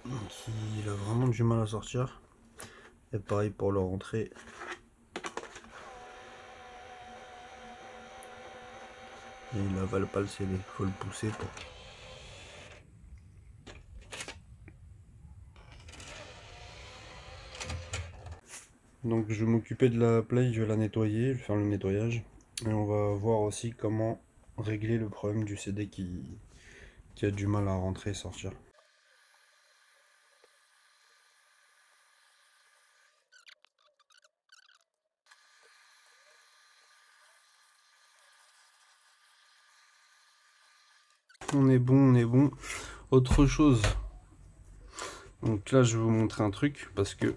il a vraiment du mal à sortir. Et pareil pour le rentrer. Et il avale pas le CD, faut le pousser pour. Donc je vais m'occuper de la play, je vais la nettoyer, je vais faire le nettoyage. Et on va voir aussi comment régler le problème du CD qui a du mal à rentrer et sortir. On est bon, on est bon. Autre chose. Donc là je vais vous montrer un truc parce que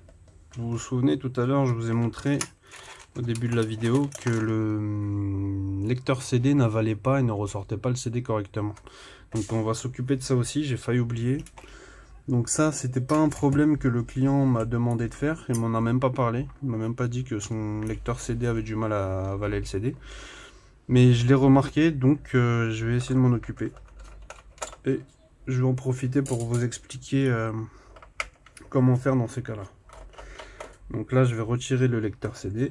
vous vous souvenez tout à l'heure je vous ai montré au début de la vidéo que le lecteur CD n'avalait pas et ne ressortait pas le CD correctement. Donc on va s'occuper de ça aussi, j'ai failli oublier. Donc ça c'était pas un problème que le client m'a demandé de faire, il m'en a même pas parlé, il m'a même pas dit que son lecteur CD avait du mal à avaler le CD. Mais je l'ai remarqué, donc je vais essayer de m'en occuper. Et je vais en profiter pour vous expliquer comment faire dans ces cas-là. Donc là je vais retirer le lecteur CD.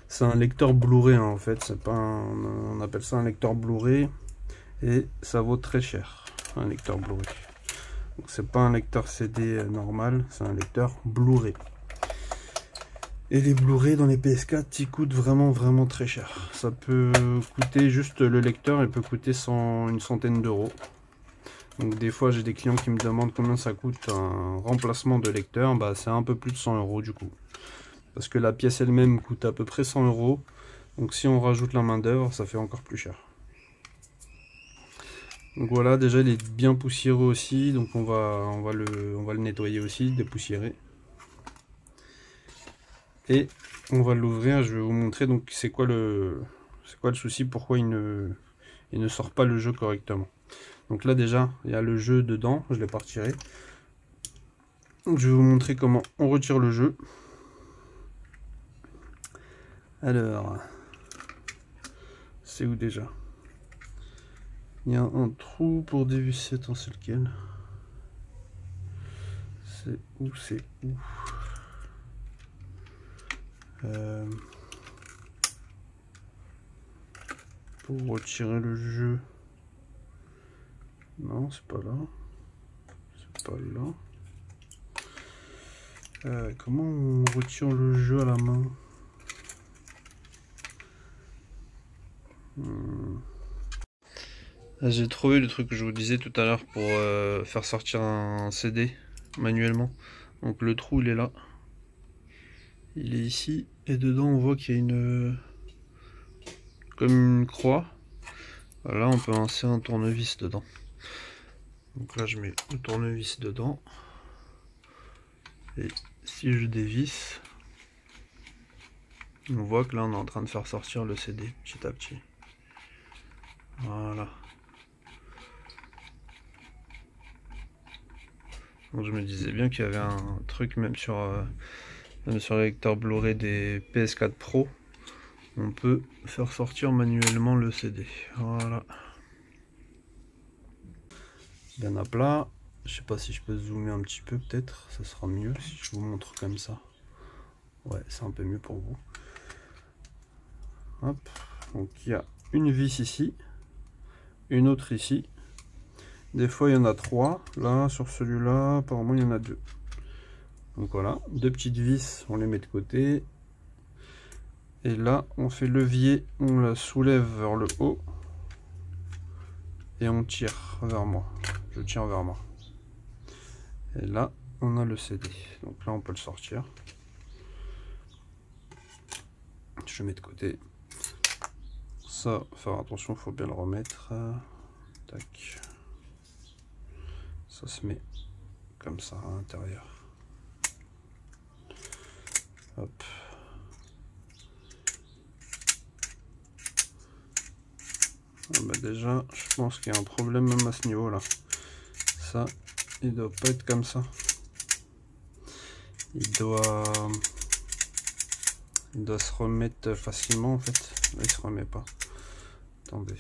C'est un lecteur Blu-ray hein, en fait, c'est pas on appelle ça un lecteur Blu-ray et ça vaut très cher un lecteur Blu-ray. Donc c'est pas un lecteur CD normal, c'est un lecteur Blu-ray. Et les Blu-ray dans les PS4 ils coûtent vraiment très cher. Ça peut coûter juste le lecteur, il peut coûter une centaine d'euros. Donc des fois j'ai des clients qui me demandent combien ça coûte un remplacement de lecteur, bah c'est un peu plus de 100 euros du coup. Parce que la pièce elle-même coûte à peu près 100 euros. Donc si on rajoute la main d'œuvre, ça fait encore plus cher. Donc voilà, déjà il est bien poussiéreux aussi, donc on va le nettoyer aussi, dépoussiérer. Et on va l'ouvrir, je vais vous montrer donc c'est quoi le souci, pourquoi il ne sort pas le jeu correctement. Donc là déjà, il y a le jeu dedans, je l'ai pas retiré. Donc je vais vous montrer comment on retire le jeu. Alors, c'est où déjà? Il y a un trou pour dévisser, attends, c'est lequel? C'est où? Pour retirer le jeu. Non, c'est pas là. C'est pas là. Comment on retire le jeu à la main? J'ai trouvé le truc que je vous disais tout à l'heure pour faire sortir un CD manuellement. Donc le trou il est là. Il est ici. Et dedans on voit qu'il y a comme une croix. Là on peut insérer un tournevis dedans. Donc là je mets le tournevis dedans. Et si je dévisse, on voit que là on est en train de faire sortir le CD petit à petit. Voilà. Donc je me disais bien qu'il y avait un truc même sur le lecteur Blu-ray des PS4 Pro. On peut faire sortir manuellement le CD. Voilà. Bien à plat. Je sais pas si je peux zoomer un petit peu, peut-être. Ça sera mieux si je vous montre comme ça. Ouais, c'est un peu mieux pour vous. Hop. Donc il y a une vis ici. Une autre ici. Des fois il y en a 3. Là, sur celui-là, apparemment il y en a 2. Donc voilà. 2 petites vis, on les met de côté. Et là, on fait levier, on la soulève vers le haut. Et on tire vers moi. Je tire vers moi. Et là, on a le CD. Donc là, on peut le sortir. Je mets de côté. Ça, faire attention, il faut bien le remettre. Tac. Ça se met comme ça à l'intérieur. Hop. Ah bah déjà, je pense qu'il y a un problème même à ce niveau-là. Ça, il doit pas être comme ça. Il doit se remettre facilement en fait. Là, il se remet pas. Attendez.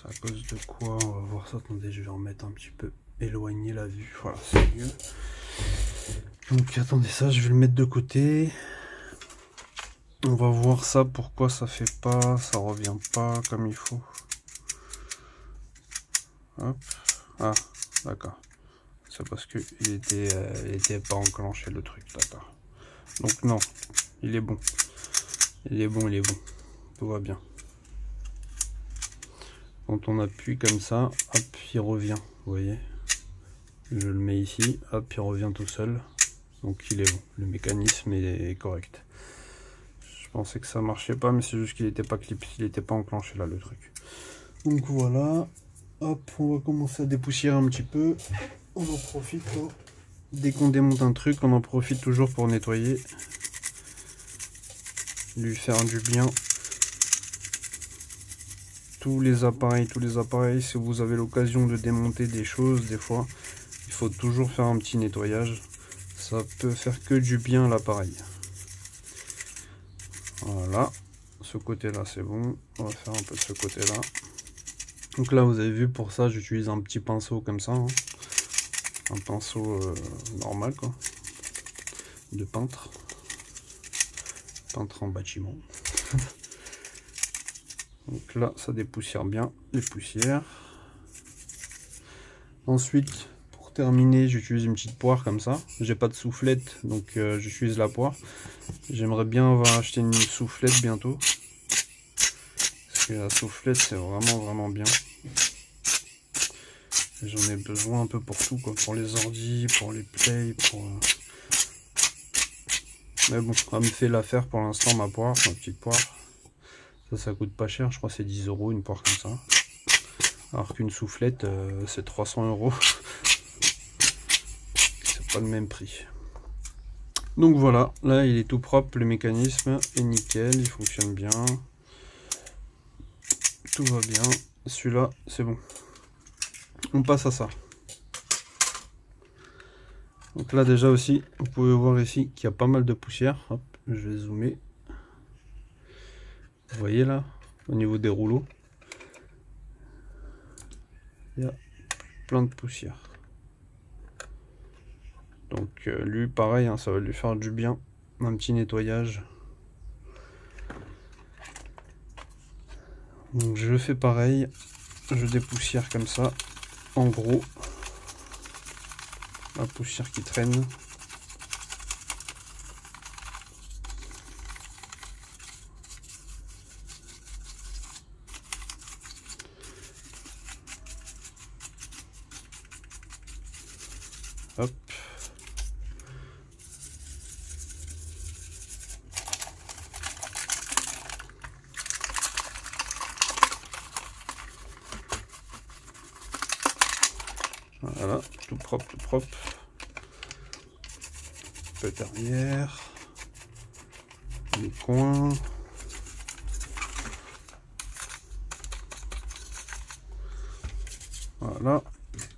C'est à cause de quoi? On va voir ça. Attendez, je vais en mettre un petit peu éloigner la vue. Voilà, c'est mieux. Donc attendez, ça je vais le mettre de côté. On va voir ça, pourquoi ça fait pas, ça revient pas comme il faut. Hop. Ah, d'accord. C'est parce que il était pas enclenché le truc, d'accord. Donc non, il est bon. Il est bon, il est bon. Tout va bien. Quand on appuie comme ça, hop, il revient. Vous voyez? Je le mets ici, hop, il revient tout seul. Donc il est bon. Le mécanisme est correct. Je pensais que ça marchait pas, mais c'est juste qu'il n'était pas clip, il n'était pas enclenché là le truc. Donc voilà. Hop, on va commencer à dépoussiérer un petit peu. On en profite là. Dès qu'on démonte un truc, on en profite toujours pour nettoyer. Lui faire du bien. Tous les appareils, si vous avez l'occasion de démonter des choses, des fois, il faut toujours faire un petit nettoyage. Ça peut faire que du bien à l'appareil. Voilà, ce côté là c'est bon, on va faire un peu de ce côté là. Donc là vous avez vu, pour ça j'utilise un petit pinceau comme ça, hein. Un pinceau normal quoi, de peintre en bâtiment. Donc là ça dépoussière bien les poussières. Ensuite pour terminer j'utilise une petite poire comme ça, j'ai pas de soufflette donc j'utilise la poire. J'aimerais bien avoir acheté une soufflette bientôt, parce que la soufflette c'est vraiment bien. J'en ai besoin un peu pour tout quoi, pour les ordis, pour les plays, pour... Mais bon, ça me fait l'affaire pour l'instant ma poire, ma petite poire. Ça coûte pas cher, je crois que c'est 10 € une poire comme ça. Alors qu'une soufflette c'est 300 €. C'est pas le même prix. Donc voilà, là il est tout propre, le mécanisme est nickel, il fonctionne bien. Tout va bien. Celui-là, c'est bon. On passe à ça. Donc là déjà aussi, vous pouvez voir ici qu'il y a pas mal de poussière. Hop, je vais zoomer. Vous voyez là, au niveau des rouleaux, il y a plein de poussière. Donc lui pareil, hein, ça va lui faire du bien. Un petit nettoyage. Donc je fais pareil. Je dépoussière comme ça. En gros, la poussière qui traîne. Hop. Voilà, tout propre, tout propre. Un peu derrière. Les coins. Voilà.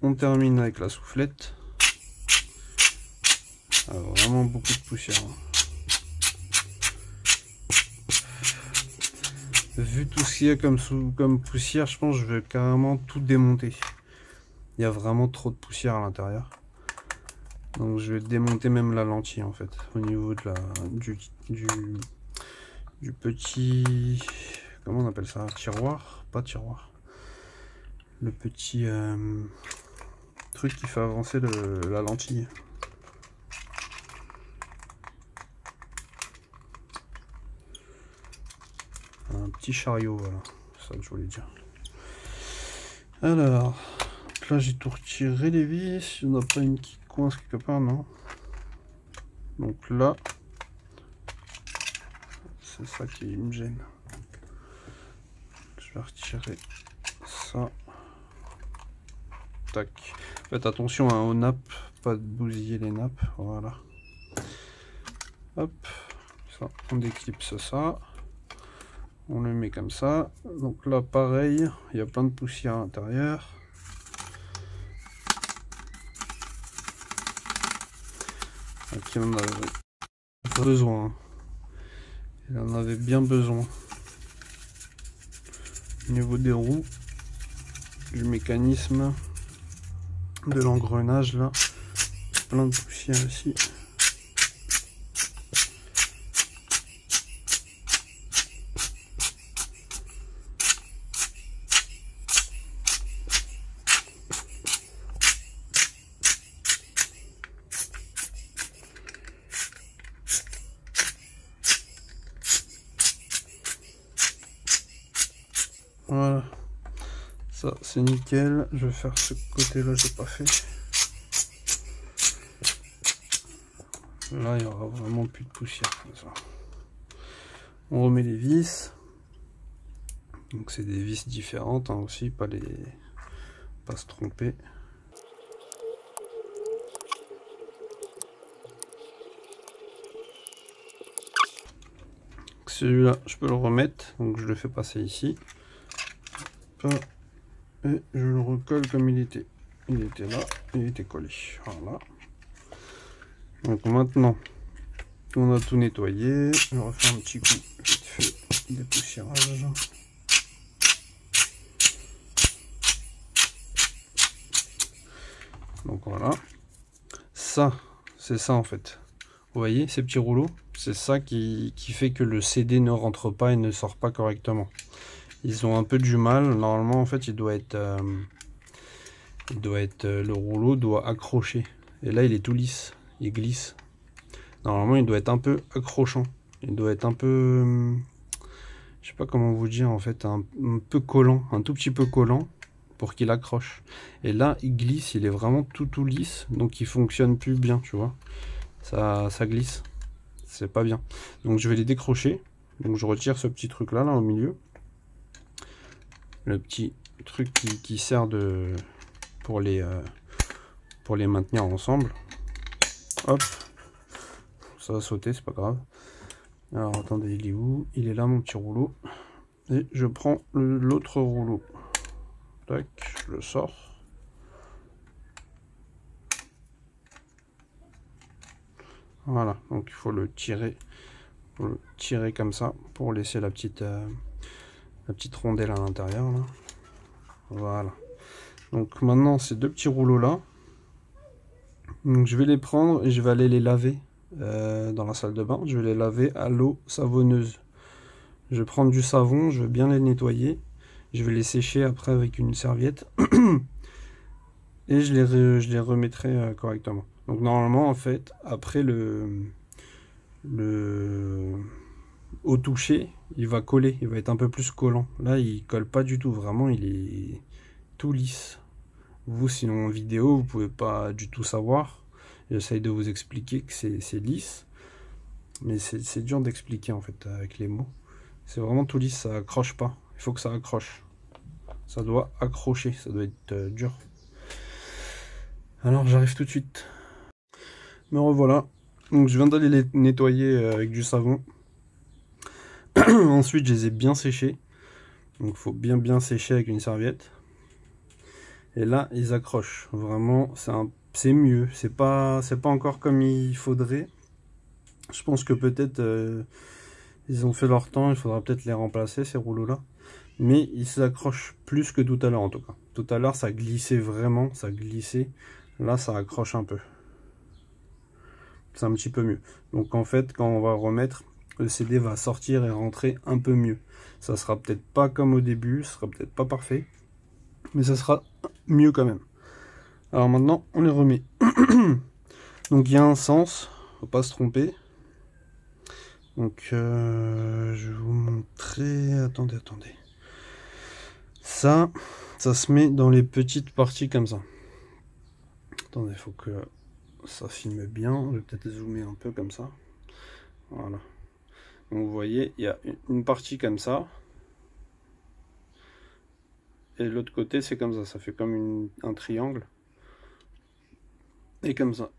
On termine avec la soufflette. Alors, vraiment beaucoup de poussière. Vu tout ce qu'il y a comme poussière, je pense que je vais carrément tout démonter. Il y a vraiment trop de poussière à l'intérieur. Donc je vais démonter même la lentille en fait. Au niveau de la du petit... Comment on appelle ça? Tiroir? Pas tiroir. Le petit truc qui fait avancer la lentille. Un petit chariot, voilà. C'est ça que je voulais dire. Alors... Là j'ai tout retiré les vis, il n'y en a pas une qui coince quelque part, non. Donc là, c'est ça qui me gêne. Je vais retirer ça. Tac. Faites attention hein, aux nappes, pas de bousiller les nappes, voilà. Hop, ça, on déclipse ça. On le met comme ça. Donc là pareil, il y a plein de poussière à l'intérieur. Qui en avait besoin. Il en avait bien besoin. Au niveau des roues, du mécanisme de l'engrenage là. Plein de poussière ici. Voilà, ça c'est nickel. Je vais faire ce côté là, j'ai pas fait. Là il y aura vraiment plus de poussière comme ça. On remet les vis. Donc c'est des vis différentes hein, aussi, pas se tromper. Celui-là je peux le remettre, donc je le fais passer ici. Et je le recolle comme il était. Il était là, il était collé. Voilà. Donc maintenant, on a tout nettoyé. Je vais refaire un petit coup vite fait dépoussiérage. Donc voilà. Ça, c'est ça en fait. Vous voyez ces petits rouleaux? C'est ça qui fait que le CD ne rentre pas et ne sort pas correctement. Ils ont un peu du mal. Normalement, en fait, le rouleau doit accrocher. Et là, il est tout lisse. Il glisse. Normalement, il doit être un peu accrochant. Il doit être un peu... je sais pas comment vous dire, en fait. Un peu collant. Un tout petit peu collant pour qu'il accroche. Et là, il glisse. Il est vraiment tout lisse. Donc, il fonctionne plus bien, tu vois. Ça glisse. C'est pas bien. Donc, je vais les décrocher. Donc, je retire ce petit truc-là, là, au milieu. Le petit truc qui sert pour les maintenir ensemble. Hop, ça va sauter, c'est pas grave. Alors attendez, il est où? Il est là mon petit rouleau. Et je prends l'autre rouleau. Tac, je le sors. Voilà, donc il faut le tirer comme ça pour laisser la petite rondelle à l'intérieur là. Voilà. Donc maintenant ces deux petits rouleaux là, donc je vais les prendre et je vais aller les laver dans la salle de bain. Je vais les laver à l'eau savonneuse. Je vais prendre du savon, je vais bien les nettoyer. Je vais les sécher après avec une serviette et je les remettrai correctement. Donc normalement en fait après au toucher, il va coller, il va être un peu plus collant. Là, il colle pas du tout, vraiment, il est tout lisse. Vous, sinon en vidéo, vous pouvez pas du tout savoir. J'essaye de vous expliquer que c'est lisse, mais c'est dur d'expliquer en fait avec les mots. C'est vraiment tout lisse, ça accroche pas. Il faut que ça accroche. Ça doit accrocher, ça doit être dur. Alors j'arrive tout de suite. Me revoilà. Donc je viens d'aller les nettoyer avec du savon. Ensuite, je les ai bien séchés. Donc, il faut bien sécher avec une serviette. Et là, ils accrochent. Vraiment, c'est mieux. C'est pas encore comme il faudrait. Je pense que peut-être ils ont fait leur temps. Il faudra peut-être les remplacer, ces rouleaux-là. Mais ils s'accrochent plus que tout à l'heure, en tout cas. Tout à l'heure, ça glissait vraiment. Ça glissait. Là, ça accroche un peu. C'est un petit peu mieux. Donc, en fait, quand on va remettre, le CD va sortir et rentrer un peu mieux. Ça sera peut-être pas comme au début, ce sera peut-être pas parfait, mais ça sera mieux quand même. Alors maintenant, on les remet. Donc il y a un sens, faut pas se tromper. Donc je vais vous montrer. Attendez. Ça se met dans les petites parties comme ça. Attendez, il faut que ça filme bien. Je vais peut-être zoomer un peu comme ça. Voilà. Donc vous voyez, il y a une partie comme ça. Et l'autre côté, c'est comme ça. Ça fait comme un triangle. Et comme ça.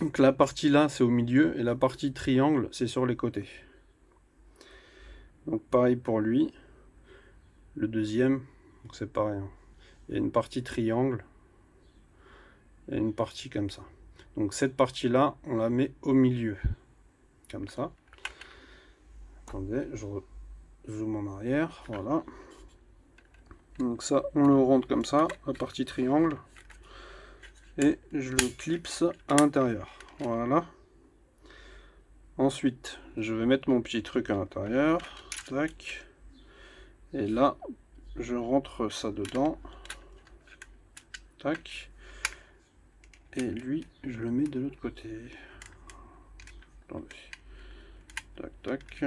Donc la partie là, c'est au milieu. Et la partie triangle, c'est sur les côtés. Donc pareil pour lui. Le deuxième, c'est pareil. Il y a une partie triangle. Et une partie comme ça. Donc cette partie là, on la met au milieu. Comme ça. Attendez, je zoome en arrière, voilà. Donc ça, on le rentre comme ça, la partie triangle. Et je le clipse à l'intérieur. Voilà. Ensuite, je vais mettre mon petit truc à l'intérieur. Tac. Et là, je rentre ça dedans. Tac. Et lui, je le mets de l'autre côté. Attendez. Tac, tac.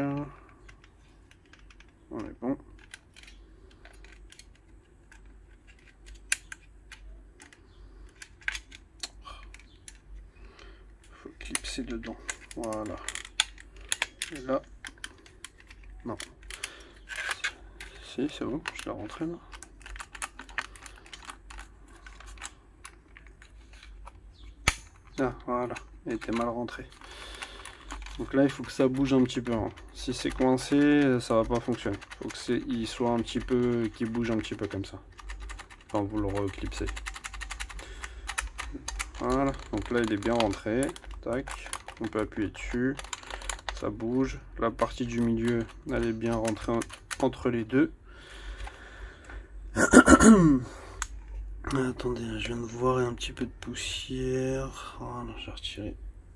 On est bon. Faut clipser dedans. Voilà. Et là. Non. Si, c'est bon, je l'ai rentré là. Ah, voilà, il était mal rentré. Donc là, il faut que ça bouge un petit peu. Hein. Si c'est coincé, ça va pas fonctionner. Il faut que il soit un petit peu, qu'il bouge un petit peu comme ça. Quand vous le reclipsez. Voilà, donc là, il est bien rentré. Tac, on peut appuyer dessus. Ça bouge. La partie du milieu, elle est bien rentrée entre les deux. Attendez, je viens de voir un petit peu de poussière. Voilà, j'ai retiré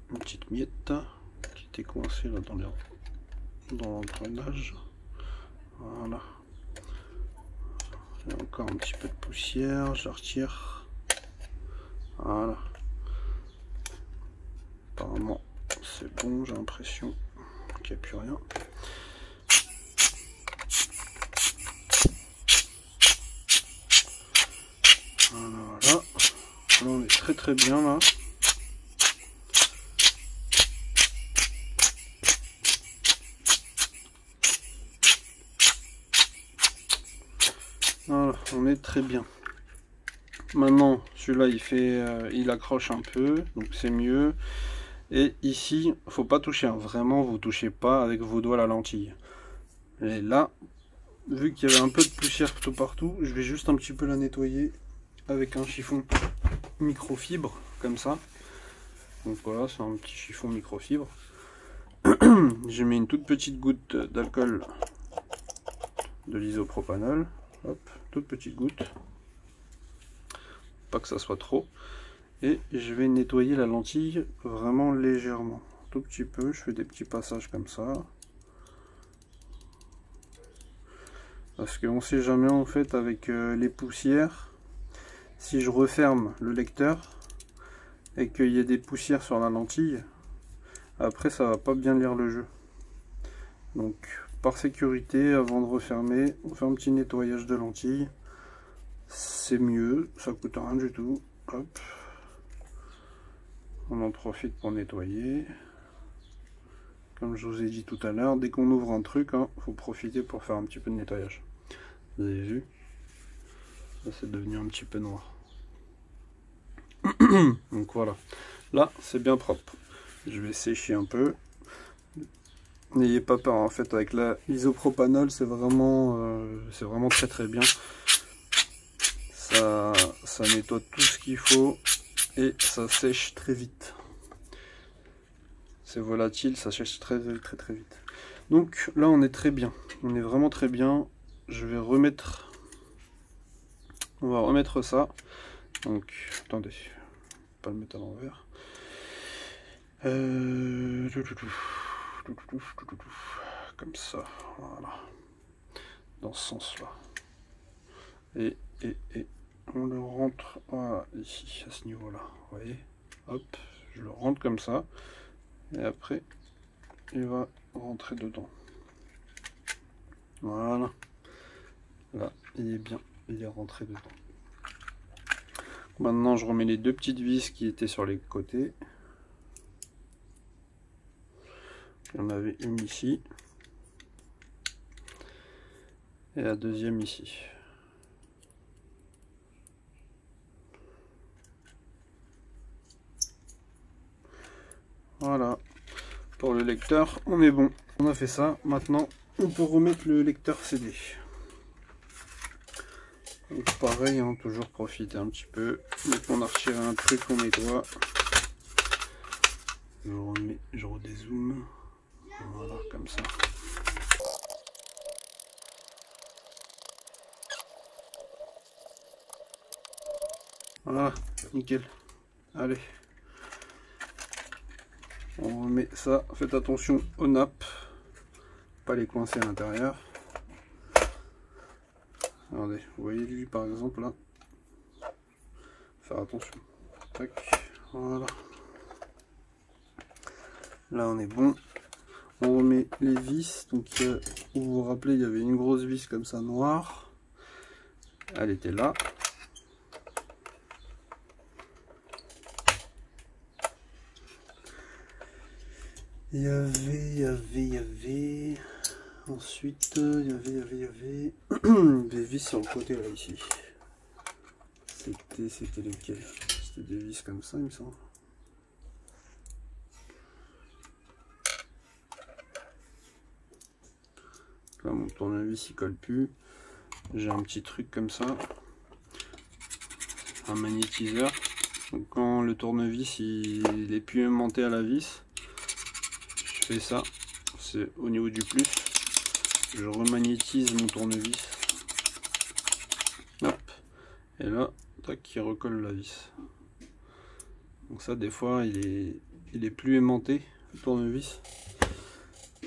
une petite miette qui était coincée là dans l'engrenage. Voilà. J'ai encore un petit peu de poussière, je retire. Voilà. Apparemment, c'est bon, j'ai l'impression qu'il n'y a plus rien. Voilà. Là, on est très bien là. Voilà, on est très bien. Maintenant, celui-là, il accroche un peu, donc c'est mieux. Et ici, faut pas toucher, hein. Vraiment, vous touchez pas avec vos doigts la lentille. Et là, vu qu'il y avait un peu de poussière tout partout, je vais juste un petit peu la nettoyer avec un chiffon microfibre, comme ça. Donc voilà, c'est un petit chiffon microfibre. J'ai mis une toute petite goutte d'alcool de l'isopropanol. Hop, toute petite goutte. Pas que ça soit trop. Et je vais nettoyer la lentille vraiment légèrement. Tout petit peu, je fais des petits passages comme ça. Parce qu'on sait jamais en fait avec les poussières, si je referme le lecteur et qu'il y a des poussières sur la lentille, après ça va pas bien lire le jeu. Donc par sécurité, avant de refermer, on fait un petit nettoyage de lentille. C'est mieux, ça coûte rien du tout. Hop. On en profite pour nettoyer. Comme je vous ai dit tout à l'heure, dès qu'on ouvre un truc, hein, faut profiter pour faire un petit peu de nettoyage. Vous avez vu? Là c'est devenu un petit peu noir. Donc voilà. Là c'est bien propre. Je vais sécher un peu. N'ayez pas peur, en fait avec l'isopropanol c'est vraiment très bien. Ça nettoie tout ce qu'il faut et ça sèche très vite. C'est volatile, ça sèche très vite. Donc là on est très bien, on est vraiment très bien. Je vais remettre, on va remettre ça. Donc attendez, pas le mettre à l'envers. Comme ça, voilà, dans ce sens là. Et on le rentre, voilà, ici à ce niveau là, vous voyez, hop, je le rentre comme ça. Et après, il va rentrer dedans. Voilà. Là, il est bien. Il est rentré dedans. Maintenant, je remets les deux petites vis qui étaient sur les côtés. Il y en avait une ici. Et la deuxième ici. Voilà. Pour le lecteur, on est bon. On a fait ça. Maintenant, on peut remettre le lecteur CD. Donc pareil, hein, toujours profiter un petit peu. Dès qu'on a retiré un truc, on nettoie. Je redézoome. Voilà, comme ça. Voilà, nickel. Allez. On remet ça. Faites attention aux nappes. Pas les coincer à l'intérieur. Regardez, vous voyez lui par exemple là. Faire attention. Tac. Voilà. Là on est bon. On remet les vis. Donc vous vous rappelez, il y avait une grosse vis comme ça noire. Elle était là. Il y avait. Ensuite, il y avait des vis sur le côté là ici. C'était lesquels? C'était des vis comme ça, il me semble. Là, mon tournevis il colle plus. J'ai un petit truc comme ça, un magnétiseur. Donc quand le tournevis il est plus aimanté à la vis, je fais ça. C'est au niveau du plus. Je remagnétise mon tournevis. Hop. Et là, tac, il recolle la vis. Donc ça, des fois, il est plus aimanté, le tournevis.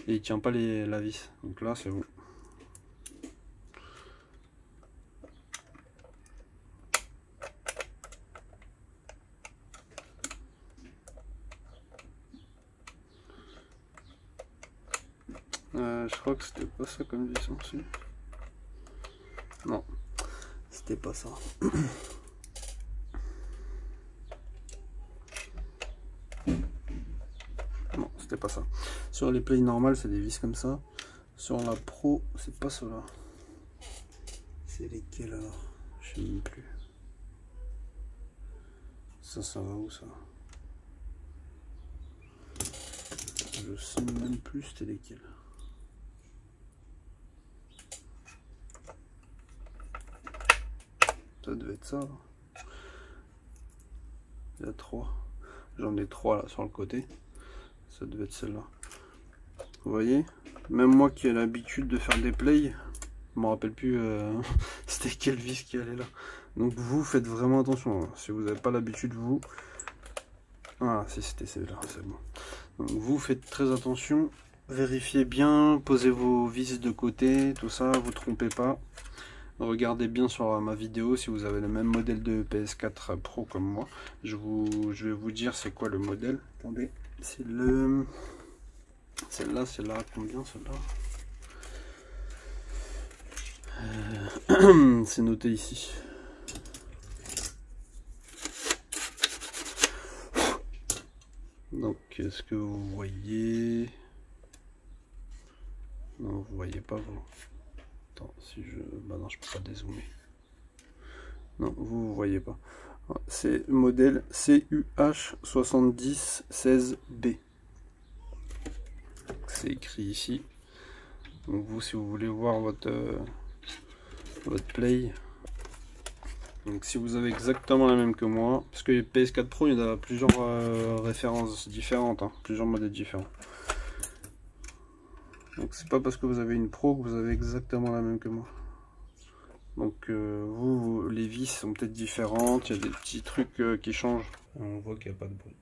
Et il tient pas la vis. Donc là, c'est bon. Je crois que c'était pas ça comme vis aussi. Non, c'était pas ça. Non, c'était pas ça. Sur les plays normales, c'est des vis comme ça. Sur la pro, c'est pas cela. C'est lesquels alors? Je sais même plus. Ça va où ça? Je sais même plus c'était lesquels. Ça devait être ça. Il y a 3. J'en ai 3 là sur le côté. Ça devait être celle-là. Vous voyez? Même moi qui ai l'habitude de faire des plays, je me rappelle plus c'était quelle vis qui allait là. Donc vous faites vraiment attention. Hein. Si vous n'avez pas l'habitude vous. Ah si c'était celle-là, c'est bon. Donc vous faites très attention. Vérifiez bien, posez vos vis de côté, tout ça, vous trompez pas. Regardez bien sur ma vidéo si vous avez le même modèle de PS4 Pro comme moi. Je vais vous dire c'est quoi le modèle. Attendez, c'est le... Celle-là, combien celle-là? C'est noté ici. Donc, est-ce que vous voyez? Non, vous voyez pas vous. Attends, si je... Bah non, je peux pas dézoomer. Non, vous voyez pas. C'est modèle CUH7016B. C'est écrit ici. Donc vous, si vous voulez voir votre play, donc si vous avez exactement la même que moi, parce que les PS4 Pro, il y a plusieurs références différentes, hein, plusieurs modèles différents. Donc c'est pas parce que vous avez une Pro que vous avez exactement la même que moi. Donc vous, les vis sont peut-être différentes, il y a des petits trucs qui changent. On voit qu'il n'y a pas de bruit.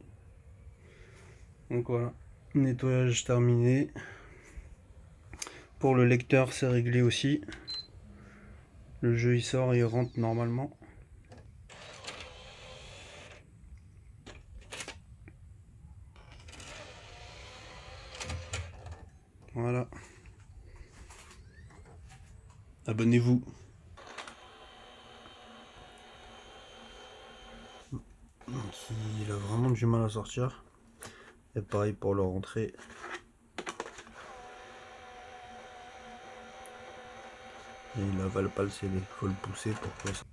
Donc voilà, nettoyage terminé. Pour le lecteur, c'est réglé aussi. Le jeu il sort et il rentre normalement. Voilà. Abonnez-vous. Il a vraiment du mal à sortir. Et pareil pour le rentrer. Et il avale pas le CD, faut le pousser pour que ça.